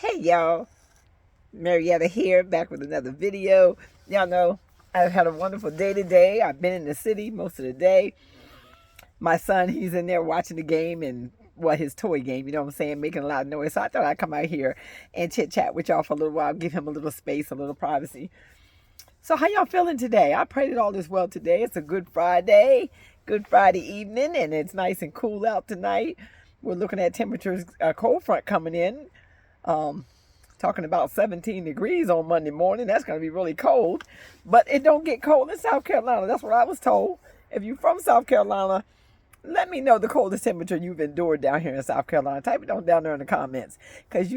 Hey y'all, Marietta here, back with another video. Y'all know I've had a wonderful day today. I've been in the city most of the day. My son, he's in there watching the game and his toy game, you know what I'm saying, making a lot of noise. So I thought I'd come out here and chit chat with y'all for a little while, give him a little space, a little privacy. So how y'all feeling today? I pray that all is well today. It's a good Friday evening, and it's nice and cool out tonight. We're looking at temperatures, a cold front coming in. Um, Talking about 17 degrees on Monday morning. That's going to be really cold. But it don't get cold in South Carolina. That's what I was told. If you're from South Carolina, let me know the coldest temperature you've endured down here in South Carolina. Type it on down there in the comments. Because,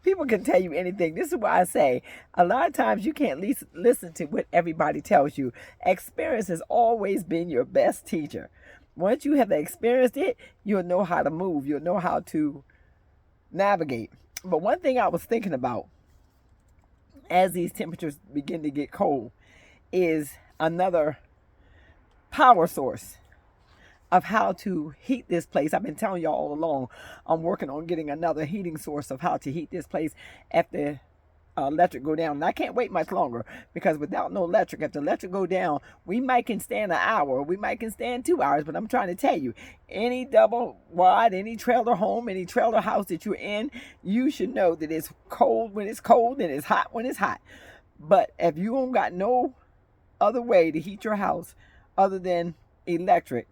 people can tell you anything. This is why I say a lot of times you can't listen to what everybody tells you. Experience has always been your best teacher. Once you have experienced it, you'll know how to move. You'll know how to navigate. But one thing I was thinking about as these temperatures begin to get cold is another power source of how to heat this place. I've been telling y'all all along, I'm working on getting another heating source of how to heat this place after electric go down. And I can't wait much longer, because without no electric, if the electric go down, we might can stand an hour, we might can stand 2 hours. But I'm trying to tell you, any double wide, any trailer home, any trailer house that you're in, you should know that it's cold when it's cold and it's hot when it's hot. But if you don't got no other way to heat your house other than electric,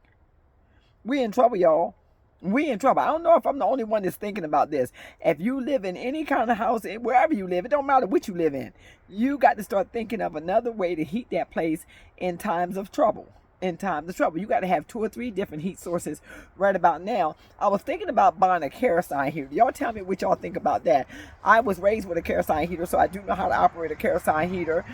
we in trouble, y'all. We in trouble. I don't know if I'm the only one that's thinking about this. If you live in any kind of house, wherever you live, it don't matter what you live in, you got to start thinking of another way to heat that place in times of trouble. In times of trouble, you got to have 2 or 3 different heat sources right about now. I was thinking about buying a kerosene heater. Y'all tell me what y'all think about that. I was raised with a kerosene heater, so I do know how to operate a kerosene heater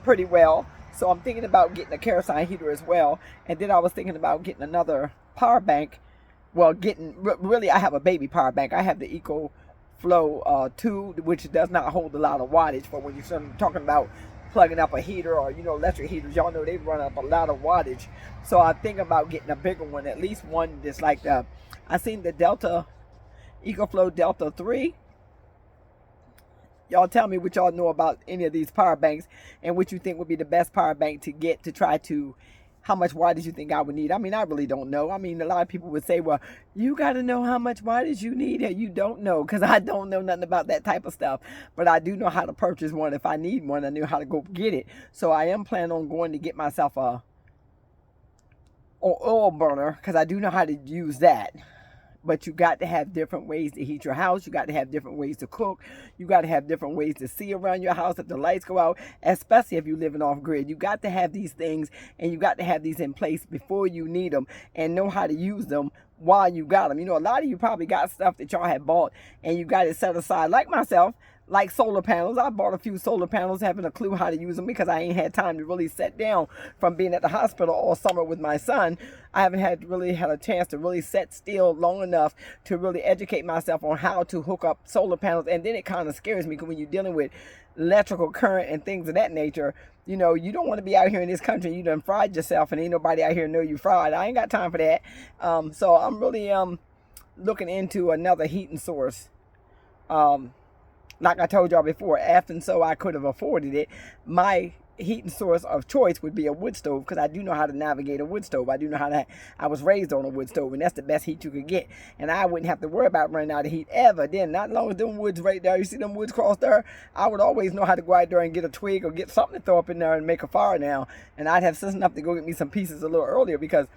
pretty well. So I'm thinking about getting a kerosene heater as well. And then I was thinking about getting another power bank. Well, really, I have a baby power bank. I have the EcoFlow 2, which does not hold a lot of wattage. But when you're talking about plugging up a heater or, electric heaters, y'all know they run up a lot of wattage. So I think about getting a bigger one, at least one that's like I seen the EcoFlow Delta 3. Y'all tell me what y'all know about any of these power banks and what you think would be the best power bank to get to try to, how much wattage you think I would need. I mean, I really don't know. I mean, a lot of people would say, well, you got to know how much wattage you need. And you don't know, because I don't know nothing about that type of stuff. But I do know how to purchase one. If I need one, I know how to go get it. So I am planning on going to get myself a oil burner, because I do know how to use that. But you got to have different ways to heat your house. You got to have different ways to cook. You got to have different ways to see around your house if the lights go out, especially if you're living off grid. You got to have these things, and you got to have these in place before you need them, and know how to use them while you got them. A lot of you probably got stuff that y'all had bought and you got it set aside, like myself. Like solar panels. I bought a few solar panels, having a clue how to use them, because I ain't had time to really sit down from being at the hospital all summer with my son. I haven't really had a chance to really sit still long enough to really educate myself on how to hook up solar panels. And then it kind of scares me, because when you're dealing with electrical current and things of that nature, you don't want to be out here in this country and you done fried yourself and ain't nobody out here know you fried. I ain't got time for that. So I'm really looking into another heating source. Like I told y'all before, often so I could have afforded it, my heating source of choice would be a wood stove, because I do know how to navigate a wood stove. I was raised on a wood stove, and that's the best heat you could get. And I wouldn't have to worry about running out of heat ever. Then, not long as them woods right there, you see them woods cross there, I would always know how to go out there and get a twig or get something to throw up in there and make a fire now. And I'd have sense enough to go get me some pieces a little earlier, because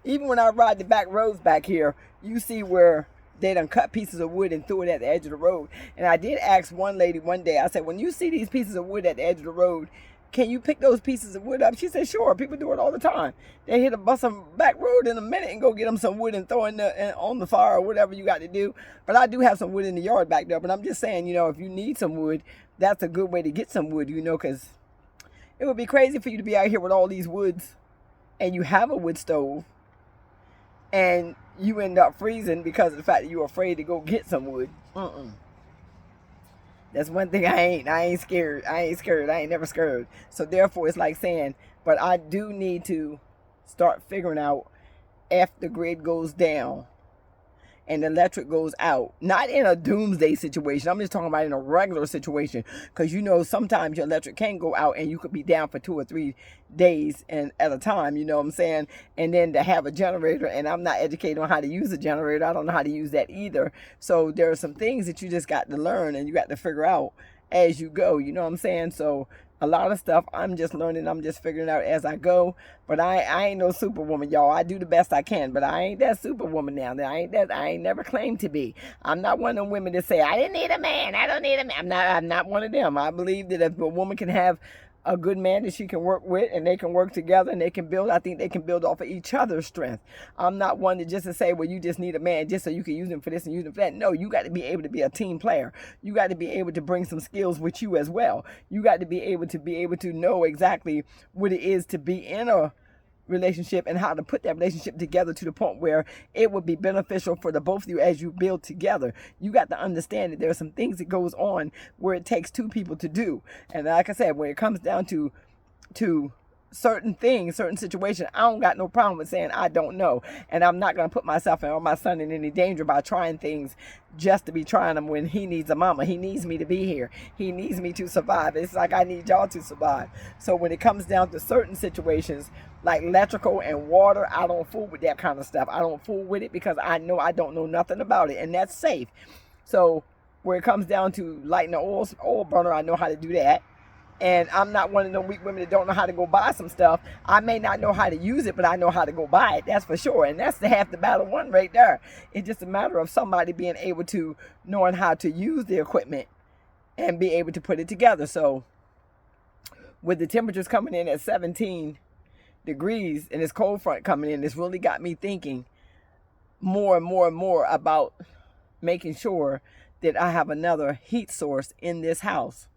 even when I ride the back roads back here, you see where they done cut pieces of wood and threw it at the edge of the road. And I did ask one lady one day, I said, when you see these pieces of wood at the edge of the road, can you pick those pieces of wood up? She said, sure. People do it all the time. They hit a bus on back road in a minute and go get them some wood and throw it on the fire or whatever you got to do. But I do have some wood in the yard back there. But I'm just saying, if you need some wood, that's a good way to get some wood, because it would be crazy for you to be out here with all these woods and you have a wood stove and you end up freezing because of the fact that you're afraid to go get some wood. That's one thing I ain't scared. I ain't never scared. So therefore, it's like saying, but I do need to start figuring out if the grid goes down and the electric goes out, not in a doomsday situation, I'm just talking about in a regular situation, because sometimes your electric can go out and you could be down for 2 or 3 days and at a time, you know what I'm saying? And then to have a generator, and I'm not educated on how to use a generator, I don't know how to use that either. So there are some things that you just got to learn and you got to figure out as you go, you know what I'm saying? So a lot of stuff I'm just learning, I'm just figuring out as I go. But I ain't no superwoman, y'all. I do the best I can, but I ain't that superwoman now. I ain't never claimed to be. I'm not one of them women that say, I didn't need a man, I don't need a man. I'm not one of them. I believe that if a woman can have a good man that she can work with and they can work together and they can build, I think they can build off of each other's strength. I'm not one to just to say, well, you just need a man just so you can use him for this and use him for that. No, you got to be able to be a team player. You got to be able to bring some skills with you as well. You got to be able to know exactly what it is to be in a relationship and how to put that relationship together to the point where it would be beneficial for the both of you as you build together. You got to understand that there are some things that goes on where it takes 2 people to do. And like I said, when it comes down to certain things, certain situations, I don't got no problem with saying I don't know. And I'm not going to put myself or my son in any danger by trying things just to be trying them when he needs a mama. He needs me to be here. He needs me to survive. It's like I need y'all to survive. So when it comes down to certain situations like electrical and water, I don't fool with that kind of stuff. I don't fool with it because I know I don't know nothing about it, and that's safe. So where it comes down to lighting an oil burner, I know how to do that. And I'm not one of them weak women that don't know how to go buy some stuff. I may not know how to use it, but I know how to go buy it. That's for sure. And that's the half the battle won right there. It's just a matter of somebody being able to knowing how to use the equipment and be able to put it together. So with the temperatures coming in at 17 degrees and this cold front coming in, it's really got me thinking more and more and more about making sure that I have another heat source in this house,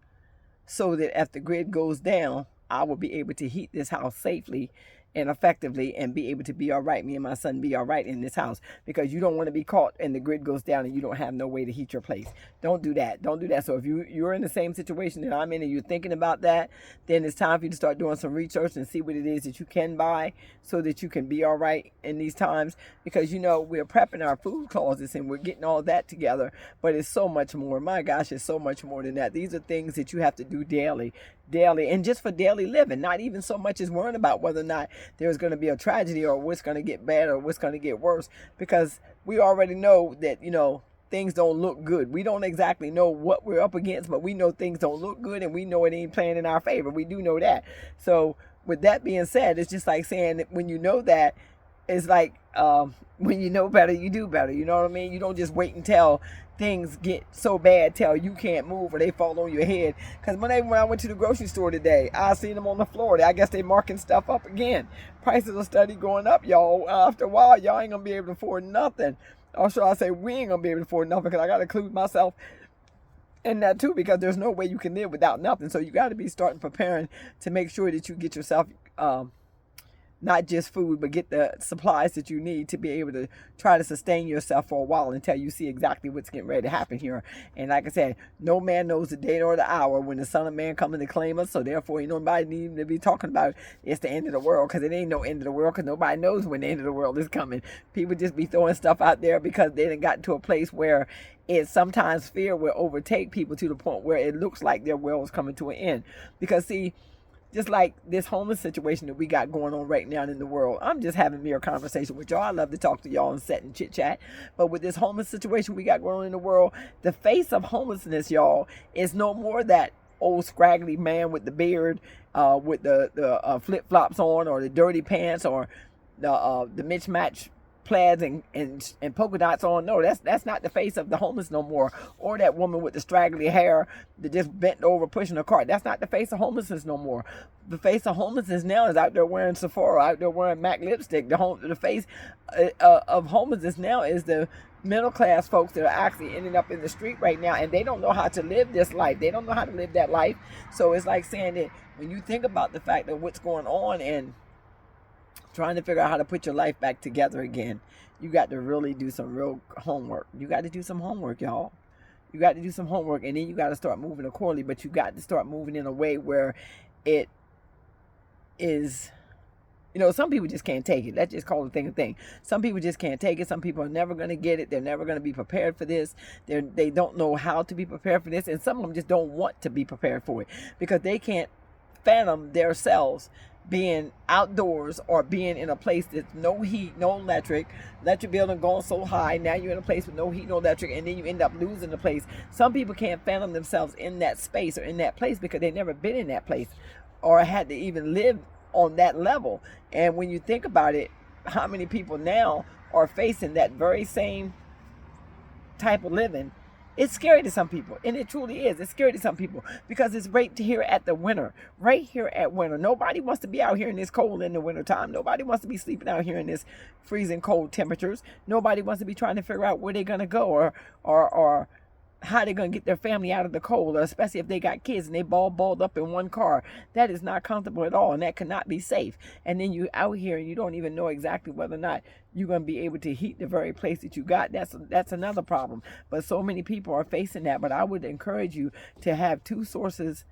so that if the grid goes down, I will be able to heat this house safely and effectively and be able to be all right. Me and my son be all right in this house, because you don't want to be caught and the grid goes down and you don't have no way to heat your place. Don't do that. Don't do that. So if you're in the same situation that I'm in and you're thinking about that, then it's time for you to start doing some research and see what it is that you can buy so that you can be all right in these times. Because we're prepping our food closets and we're getting all that together, but it's so much more. My gosh, it's so much more than that. These are things that you have to do daily, and just for daily living, not even so much as worrying about whether or not there's going to be a tragedy or what's going to get bad or what's going to get worse, because we already know that things don't look good. We don't exactly know what we're up against, but we know things don't look good and we know it ain't playing in our favor. We do know that. So with that being said, it's just like saying that when you know that, it's like when you know better, you do better. You know what I mean? You don't just wait until things get so bad till you can't move or they fall on your head. Because when I went to the grocery store today, I seen them on the floor. I guess they marking stuff up again. Prices are steady going up, y'all. After a while, y'all ain't going to be able to afford nothing. Or should I say, we ain't going to be able to afford nothing, because I got to include myself in that too, because there's no way you can live without nothing. So you got to be starting preparing to make sure that you get yourself not just food, but get the supplies that you need to be able to try to sustain yourself for a while until you see exactly what's getting ready to happen here. And like I said, no man knows the day or the hour when the Son of Man coming to claim us. So therefore, nobody need to be talking about it's the end of the world, because it ain't no end of the world, because nobody knows when the end of the world is coming. People just be throwing stuff out there because they done got to a place where sometimes fear will overtake people to the point where it looks like their world is coming to an end. Because see, just like this homeless situation that we got going on right now in the world. I'm just having mere conversation with y'all. I love to talk to y'all and sit and chit chat. But with this homeless situation we got going on in the world, the face of homelessness, y'all, is no more that old scraggly man with the beard, with the flip flops on, or the dirty pants, or the mismatched plaids and polka dots on. No, that's not the face of the homeless no more. Or that woman with the straggly hair that just bent over pushing a cart. That's not the face of homelessness no more. The face of homelessness now is out there wearing Sephora, out there wearing MAC lipstick. The face of homelessness now is the middle class folks that are actually ending up in the street right now, and they don't know how to live this life. They don't know how to live that life. So it's like saying that when you think about the fact that what's going on and trying to figure out how to put your life back together again, you got to really do some real homework. You got to do some homework, y'all. You got to do some homework, and then you got to start moving accordingly. But you got to start moving in a way where it is You know, some people just can't take it. Let's just call the thing a thing. Some people just can't take it. Some people are never going to get it. They're never going to be prepared for this. They don't know how to be prepared for this. And some of them just don't want to be prepared for it because they can't fathom themselves being outdoors or being in a place that's no heat, no electric building going so high. Now you're in a place with no heat, no electric, and then you end up losing the place. Some people can't fathom themselves in that space or in that place because they've never been in that place or had to even live on that level. And when you think about it, how many people now are facing that very same type of living? It's scary to some people, and it truly is. It's scary to some people because it's right here at the winter, right here at winter. Nobody wants to be out here in this cold in the wintertime. Nobody wants to be sleeping out here in this freezing cold temperatures. Nobody wants to be trying to figure out where they're going to go or how they're going to get their family out of the cold, or especially if they got kids and they balled up in one car. That is not comfortable at all, and that cannot be safe. And then you out here and you don't even know exactly whether or not you're going to be able to heat the very place that you got. That's another problem. But so many people are facing that. But I would encourage you to have two sources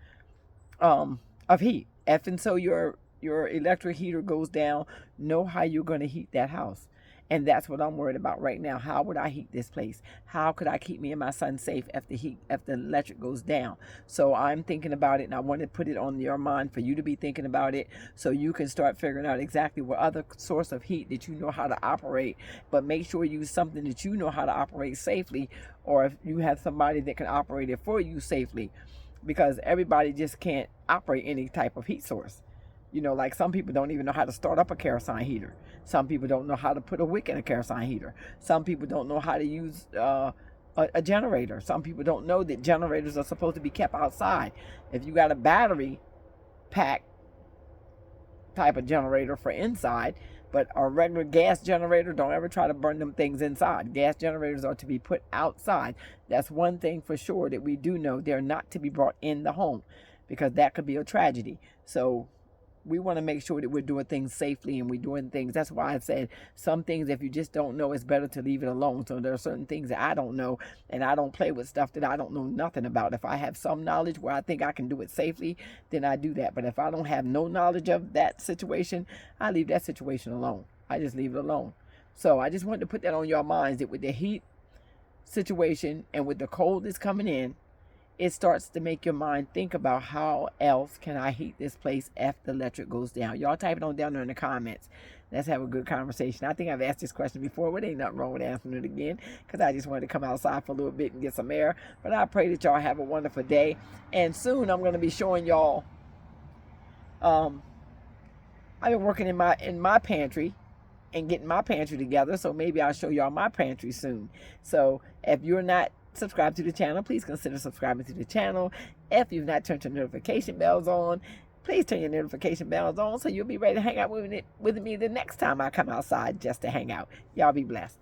of heat. If and so your electric heater goes down, know how you're going to heat that house. And that's what I'm worried about right now. How would I heat this place? How could I keep me and my son safe if the electric goes down? So I'm thinking about it, and I want to put it on your mind for you to be thinking about it so you can start figuring out exactly what other source of heat that you know how to operate. But make sure you use something that you know how to operate safely, or if you have somebody that can operate it for you safely, because everybody just can't operate any type of heat source. You know, like some people don't even know how to start up a kerosene heater. Some people don't know how to put a wick in a kerosene heater. Some people don't know how to use a generator. Some people don't know that generators are supposed to be kept outside. If you got a battery pack type of generator for inside, but a regular gas generator, don't ever try to burn them things inside. Gas generators are to be put outside. That's one thing for sure that we do know. They're not to be brought in the home because that could be a tragedy. So we want to make sure that we're doing things safely and we're doing things. That's why I said some things, if you just don't know, it's better to leave it alone. So there are certain things that I don't know, and I don't play with stuff that I don't know nothing about. If I have some knowledge where I think I can do it safely, then I do that. But if I don't have no knowledge of that situation, I leave that situation alone. I just leave it alone. So I just wanted to put that on your minds, that with the heat situation and with the cold that's coming in, it starts to make your mind think about how else can I heat this place if the electric goes down. Y'all type it on down there in the comments. Let's have a good conversation. I think I've asked this question before, but ain't nothing wrong with answering it again because I just wanted to come outside for a little bit and get some air. But I pray that y'all have a wonderful day. And soon I'm going to be showing y'all. I've been working in my pantry and getting my pantry together. So maybe I'll show y'all my pantry soon. So if you're not subscribe to the channel, please consider subscribing to the channel. If you've not turned your notification bells on, please turn your notification bells on so you'll be ready to hang out with me the next time I come outside just to hang out. Y'all be blessed.